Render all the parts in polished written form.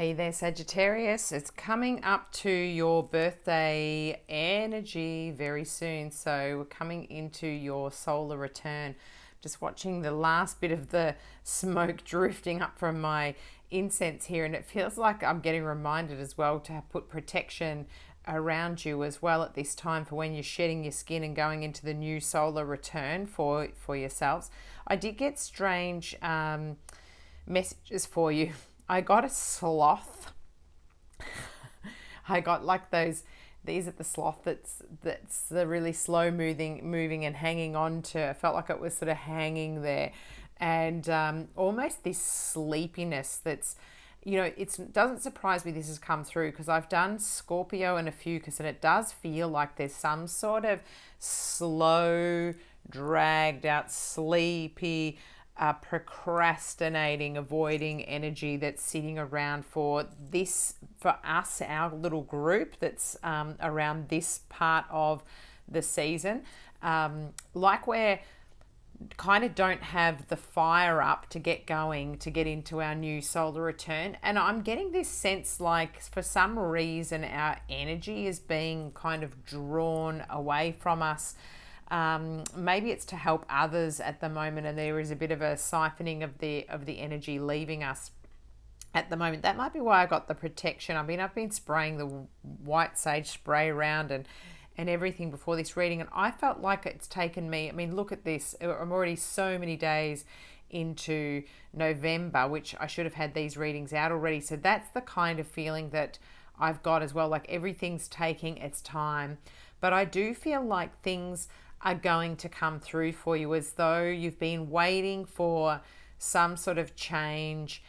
Hey there, Sagittarius. It's coming up to your birthday energy very soon. So we're coming into your solar return. Just watching the last bit of the smoke drifting up from my incense here. And it feels like I'm getting reminded as well to put protection around you as well at this time for when you're shedding your skin and going into the new solar return for yourselves. I did get strange messages for you. I got a sloth. I got like these are the sloth that's the really slow moving and hanging on to. I felt like it was sort of hanging there, and almost this sleepiness that's, it doesn't surprise me this has come through because I've done Scorpio and a Fucus, and it does feel like there's some sort of slow, dragged out, sleepy, procrastinating, avoiding energy that's sitting around for us, our little group that's around this part of the season. Like we're kind of don't have the fire up to get going, to get into our new solar return. And I'm getting this sense like for some reason our energy is being kind of drawn away from us. Maybe it's to help others at the moment, and there is a bit of a siphoning of the energy leaving us at the moment. That might be why I got the protection. I've been spraying the white sage spray around and everything before this reading, and I felt like it's taken me. Look at this. I'm already so many days into November, which I should have had these readings out already. So that's the kind of feeling that I've got as well. Like everything's taking its time, but I do feel like things are going to come through for you as though you've been waiting for some sort of change,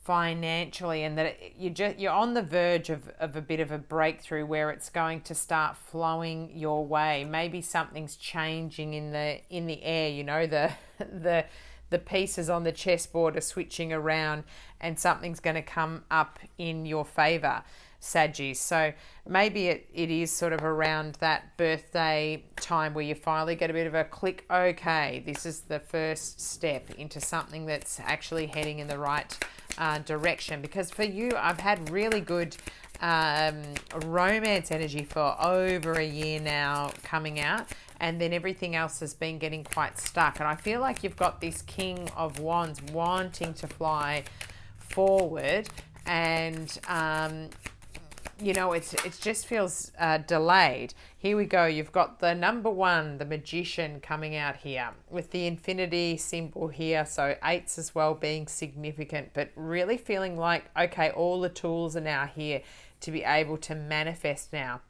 financially, and that you're on the verge of a bit of a breakthrough where it's going to start flowing your way. Maybe something's changing in the air. The pieces on the chessboard are switching around, and something's going to come up in your favor, Saggies. So maybe it is sort of around that birthday time where you finally get a bit of a click. Okay, this is the first step into something that's actually heading in the right direction. Because for you, I've had really good romance energy for over a year now coming out, and then everything else has been getting quite stuck. And I feel like you've got this King of Wands wanting to fly forward, and it just feels delayed. Here we go. You've got the number one, the Magician, coming out here with the infinity symbol here. So eights as well being significant, but really feeling like, okay, all the tools are now here to be able to manifest now.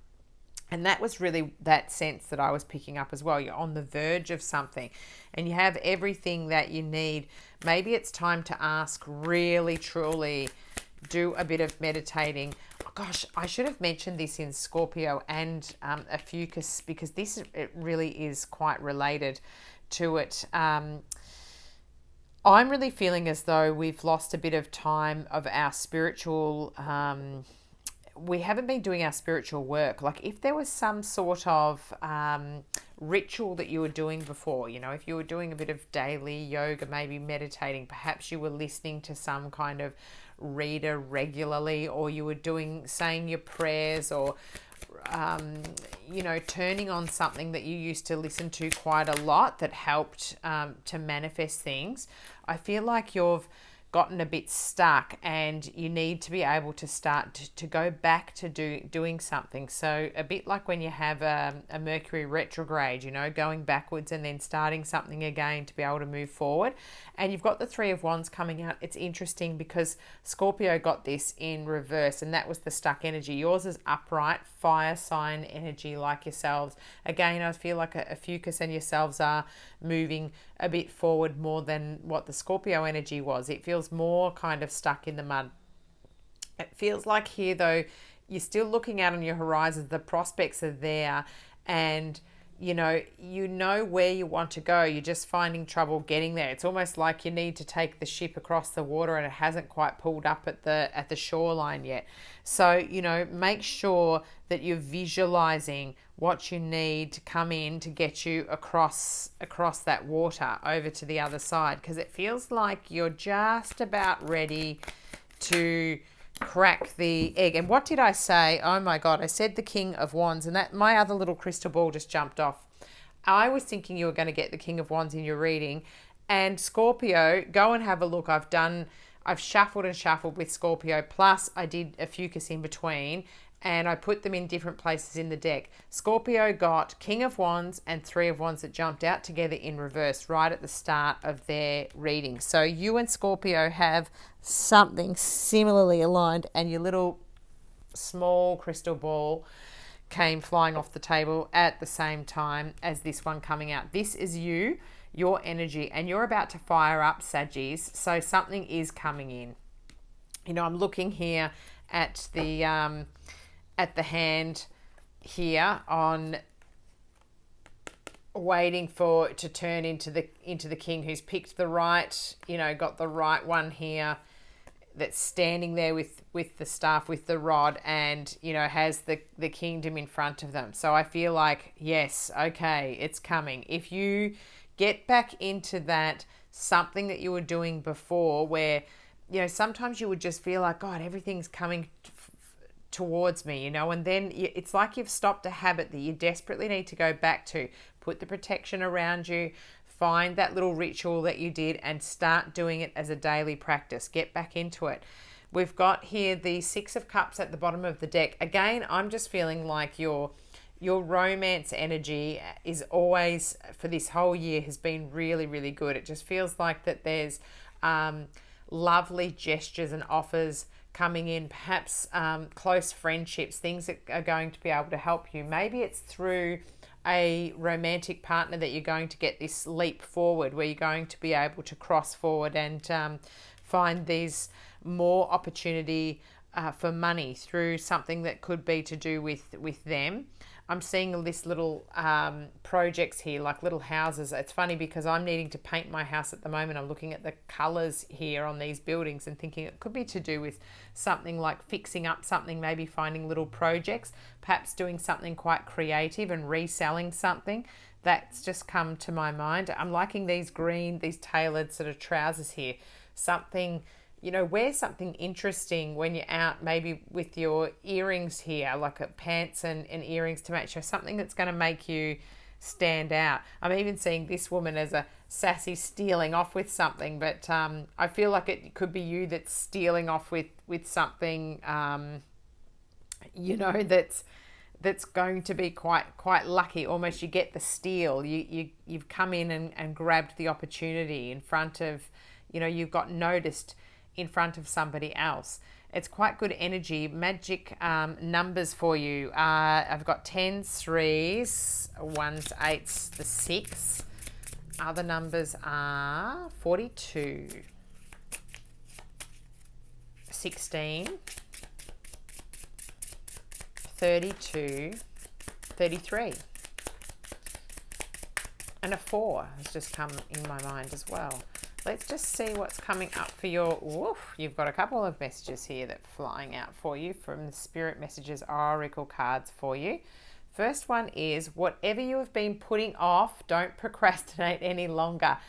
And that was really that sense that I was picking up as well. You're on the verge of something and you have everything that you need. Maybe it's time to ask, really, truly, do a bit of meditating. Oh gosh, I should have mentioned this in Scorpio and a Fucus, because it really is quite related to it. I'm really feeling as though we've lost a bit of time of our spiritual we haven't been doing our spiritual work. Like if there was some sort of ritual that you were doing before, if you were doing a bit of daily yoga, maybe meditating, perhaps you were listening to some kind of reader regularly, or you were saying your prayers, or turning on something that you used to listen to quite a lot that helped to manifest things. I feel like you've gotten a bit stuck and you need to be able to start to go back to doing something. So a bit like when you have a Mercury retrograde, going backwards and then starting something again to be able to move forward. And you've got the Three of Wands coming out. It's interesting because Scorpio got this in reverse, and that was the stuck energy. Yours is upright, fire sign energy like yourselves. Again, I feel like a Fucus and yourselves are moving a bit forward more than what the Scorpio energy was. It feels more kind of stuck in the mud. It feels like here, though, you're still looking out on your horizons. The prospects are there, and you know where you want to go. You're just finding trouble getting there. It's almost like you need to take the ship across the water and it hasn't quite pulled up at the shoreline yet. So, make sure that you're visualizing what you need to come in to get you across that water over to the other side, because it feels like you're just about ready to crack the egg. And what did I say? Oh my God, I said the King of Wands, and that my other little crystal ball just jumped off. I was thinking you were going to get the King of Wands in your reading. And Scorpio, go and have a look. I've shuffled and shuffled with Scorpio, plus I did a fucus in between, and I put them in different places in the deck. Scorpio got King of Wands and Three of Wands that jumped out together in reverse right at the start of their reading. So you and Scorpio have something similarly aligned, and your little small crystal ball came flying off the table at the same time as this one coming out. This is you, your energy, and you're about to fire up, Saggies. So something is coming in. I'm looking here at the hand here on waiting to turn into the king, who's picked the right, got the right one here, that's standing there with the staff, with the rod, and has the kingdom in front of them. So I feel like, yes, okay, it's coming. If you get back into that something that you were doing before, where sometimes you would just feel like, God, everything's coming towards me, and then it's like you've stopped a habit that you desperately need to go back to. Put the protection around you, find that little ritual that you did, and start doing it as a daily practice. Get back into it. We've got here the Six of Cups at the bottom of the deck. Again, I'm just feeling like your romance energy is always, for this whole year, has been really, really good. It just feels like that there's lovely gestures and offers coming in, perhaps close friendships, things that are going to be able to help you. Maybe it's through a romantic partner that you're going to get this leap forward, where you're going to be able to cross forward and find these more opportunity for money through something that could be to do with them. I'm seeing this little projects here, like little houses. It's funny because I'm needing to paint my house at the moment. I'm looking at the colors here on these buildings and thinking it could be to do with something like fixing up something, maybe finding little projects, perhaps doing something quite creative and reselling something. That's just come to my mind. I'm liking these green, these tailored sort of trousers here. Something, wear something interesting when you're out, maybe with your earrings here, like pants and earrings to match, or something that's going to make you stand out. I'm even seeing this woman as a sassy stealing off with something, but I feel like it could be you that's stealing off with something, that's going to be quite lucky. Almost you get the steal. You've come in and grabbed the opportunity in front of, you've got noticed in front of somebody else. It's quite good energy. Magic numbers for you. I've got 10s, 3s, 1s, 8s, the 6. Other numbers are 42, 16, 32, 33. And a 4 has just come in my mind as well. Let's just see what's coming up for your, you've got a couple of messages here that are flying out for you from the Spirit Messages Oracle cards for you. First one is, whatever you have been putting off, don't procrastinate any longer.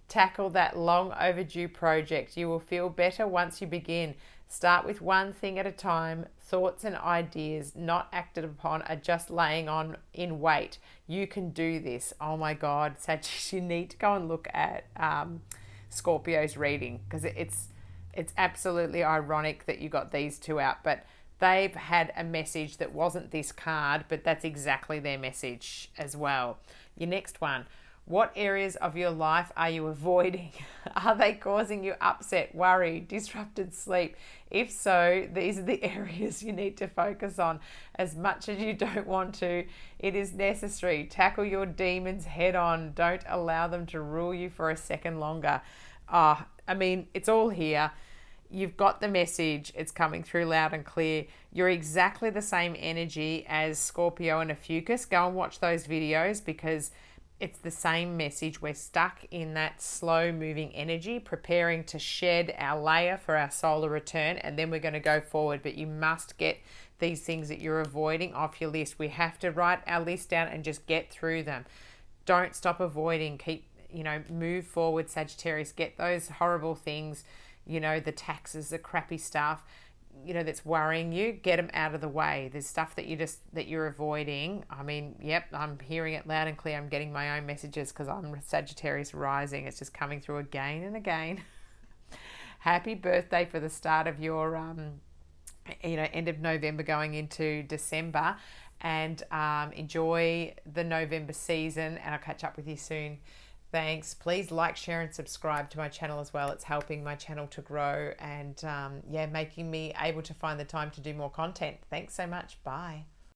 Tackle that long overdue project. You will feel better once you begin. Start with one thing at a time. Thoughts and ideas not acted upon are just laying on in wait. You can do this. Oh my God, Sagittarius, you need to go and look at Scorpio's reading, because it's absolutely ironic that you got these two out, but they've had a message that wasn't this card, but that's exactly their message as well. Your next one, what areas of your life are you avoiding? Are they causing you upset, worry, disrupted sleep? If so, these are the areas you need to focus on. As much as you don't want to, it is necessary. Tackle your demons head on. Don't allow them to rule you for a second longer. It's all here. you've got the message. It's coming through loud and clear. You're exactly the same energy as Scorpio and Ophiuchus. Go and watch those videos because it's the same message. We're stuck in that slow moving energy, preparing to shed our layer for our solar return, and then we're going to go forward. But you must get these things that you're avoiding off your list. We have to write our list down and just get through them. Don't stop avoiding. Keep, move forward, Sagittarius. Get those horrible things, the taxes, the crappy stuff, that's worrying you. Get them out of the way. There's stuff that you're avoiding. I mean, yep, I'm hearing it loud and clear. I'm getting my own messages because I'm Sagittarius rising. It's just coming through again and again. Happy birthday for the start of your end of November going into December, and enjoy the November season, and I'll catch up with you soon. Thanks. Please like, share and subscribe to my channel as well. It's helping my channel to grow and making me able to find the time to do more content. Thanks so much. Bye.